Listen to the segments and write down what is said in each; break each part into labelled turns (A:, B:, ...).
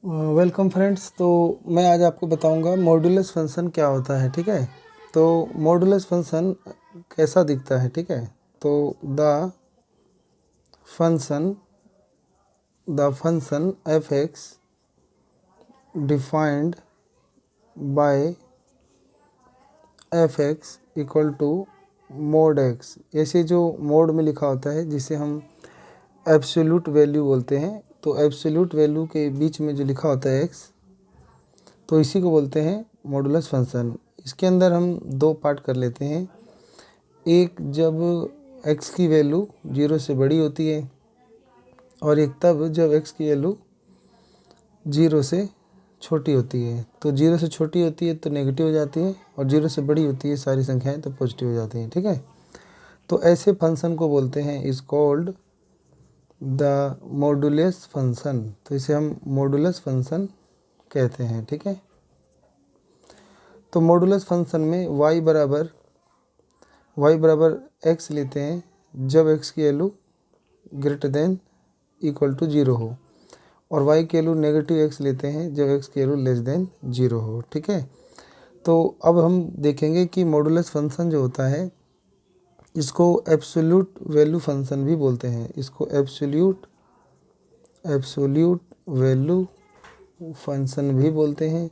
A: Welcome friends. तो मैं आज आपको बताऊंगा मॉड्यूलस फंक्शन क्या होता है। ठीक है, तो मॉड्यूलस फंक्शन कैसा दिखता है। ठीक है, तो function function f x defined by f x equal to mod x, ऐसे जो मोड में लिखा होता है जिसे हम एब्सोल्यूट वैल्यू बोलते हैं। तो एब्सोल्यूट वैल्यू के बीच में जो लिखा होता है एक्स, तो इसी को बोलते हैं मॉडुलस फंक्शन। इसके अंदर हम दो पार्ट कर लेते हैं। एक जब x की वैल्यू 0 से बड़ी होती है, और एक तब जब x की वैल्यू 0 से छोटी होती है। तो 0 से छोटी होती है तो नेगेटिव हो जाती है, और 0 से बड़ी होती है सारी संख्याएं तो पॉजिटिव हो जाती हैं। ठीक है, तो ऐसे फंक्शन को बोलते हैं is called the modulus function. तो इसे हम मॉडुलस फंक्शन कहते हैं। ठीक है, तो मॉडुलस फंक्शन में y बराबर x लेते हैं जब x की value greater than equal to 0 हो, और y की वैल्यू नेगेटिव x लेते हैं जब x की वैल्यू लेस देन 0 हो। ठीक है, तो अब हम देखेंगे कि मॉडुलस फंक्शन जो होता है इसको एब्सोल्यूट वैल्यू फंक्शन भी बोलते हैं। इसको एब्सोल्यूट वैल्यू फंक्शन भी बोलते हैं।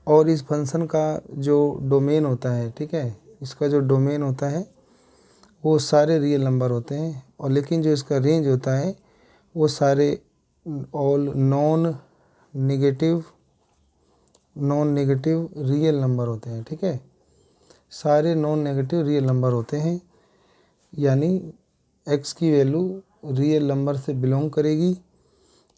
A: और इस फंक्शन का जो डोमेन होता है, ठीक है, इसका जो डोमेन होता है वो सारे रियल नंबर होते हैं, और लेकिन जो इसका रेंज होता है वो सारे all non negative real number होते हैं। ठीक है, सारे नॉन नेगेटिव रियल नंबर होते हैं, यानी x की वैल्यू रियल नंबर से बिलोंग करेगी,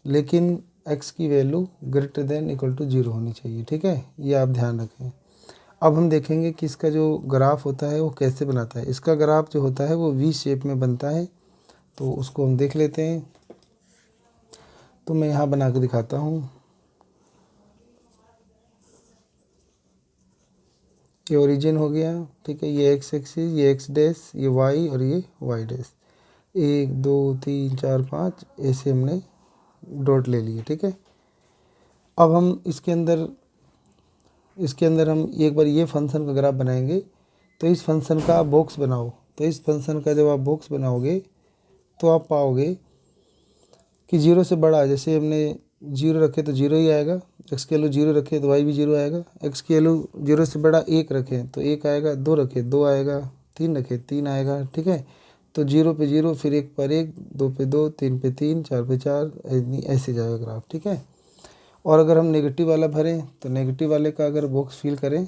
A: लेकिन x की value greater than equal to 0 होनी चाहिए। ठीक है, ये आप ध्यान रखें। अब हम देखेंगे कि इसका जो ग्राफ होता है वो कैसे बनाता है। इसका ग्राफ जो होता है वो वी शेप में बनता है, तो उसको हम देख लेते हैं। तो मैं यहाँ बना के दिखाता हूँ। ये ओरिजिन हो गया, ठीक है, ये एक्स एक्सिस, ये एक्स डैश, ये वाई और ये वाई डैश। 1 2 3 4 5 ऐसे हमने डॉट ले लिए। ठीक है, अब हम इसके अंदर हम एक बार ये फंक्शन का ग्राफ बनाएंगे। तो इस फंक्शन का बॉक्स बनाओ। तो इस फंक्शन का जब आप बॉक्स बनाओगे तो आप पाओगे कि 0 से बड़ा, जैसे हमने 0 रखे तो 0 ही आएगा, x की वैल्यू 0 रखे तो y भी 0 आएगा, x की वैल्यू 0 से बड़ा 1 रखे तो 1 आएगा, 2 रखे 2 आएगा, 3 रखे 3 आएगा। ठीक है, तो 0 पे 0, फिर 1 पर 1, 2 पे 2, 3 पे 3, 4 पे 4, ऐसे जाएगा ग्राफ। ठीक है, और अगर हम नेगेटिव वाला भरें तो नेगेटिव वाले का अगर बॉक्स फिल करें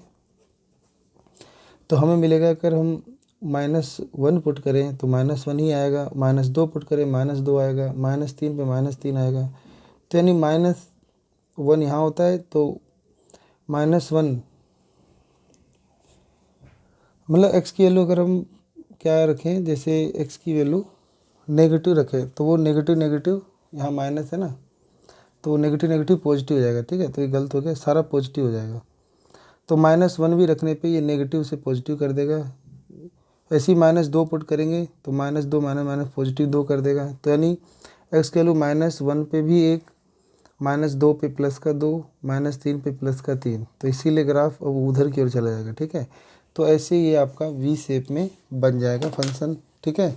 A: तो हमें मिलेगा, अगर हम -1 पुट करें तो -1 ही आएगा, -2 पुट करें -2 आएगा, -3 पे -3 आएगा। तो यानी -1 यहाँ होता है, तो -1 मतलब x की वैल्यू अगर हम क्या रखें, जैसे x की वैल्यू नेगेटिव रखें तो वो नेगेटिव यहाँ माइनस है ना, तो वो नेगेटिव पॉजिटिव हो जाएगा। ठीक है, तो ये गलत हो गया, सारा पॉजिटिव हो जाएगा। तो -1 भी रखने पे ये नेगेटिव से पॉजिटिव कर देगा। ऐसे ही -2 पुट करेंगे तो -2 माइनस पॉजिटिव 2 कर देगा। तो यानी x की वैल्यू -1 पे भी 1, -2 पे प्लस का 2, -3 पे प्लस का 3, तो इसीलिए ग्राफ अब उधर की ओर चला जाएगा। ठीक है, तो ऐसे ये आपका वी शेप में बन जाएगा फंक्शन। ठीक है,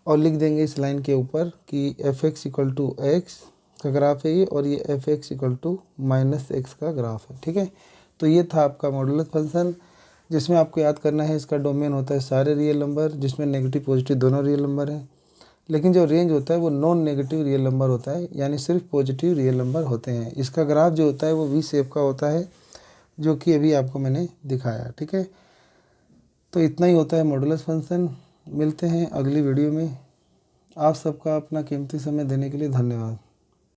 A: और लिख देंगे इस लाइन के ऊपर कि f x equal to x का ग्राफ है ये, और ये f x equal to -x का ग्राफ है। ठीक है, तो ये था आपका मॉडुलस फंक्शन, जिसमें आपको याद करना है इसका डोमेन होता है सारे रियल नंबर, जिसमें नेगेटिव पॉजिटिव दोनों रियल नंबर हैं, लेकिन जो रेंज होता है वो नॉन नेगेटिव रियल नंबर होता है, यानी सिर्फ पॉजिटिव रियल नंबर होते हैं। इसका ग्राफ जो होता है वो वी शेप का होता है, जो कि अभी आपको मैंने दिखाया। ठीक है, तो इतना ही होता है मॉडुलस फंक्शन। मिलते हैं अगली वीडियो में। आप सबका अपना कीमती समय देने के लिए धन्यवाद।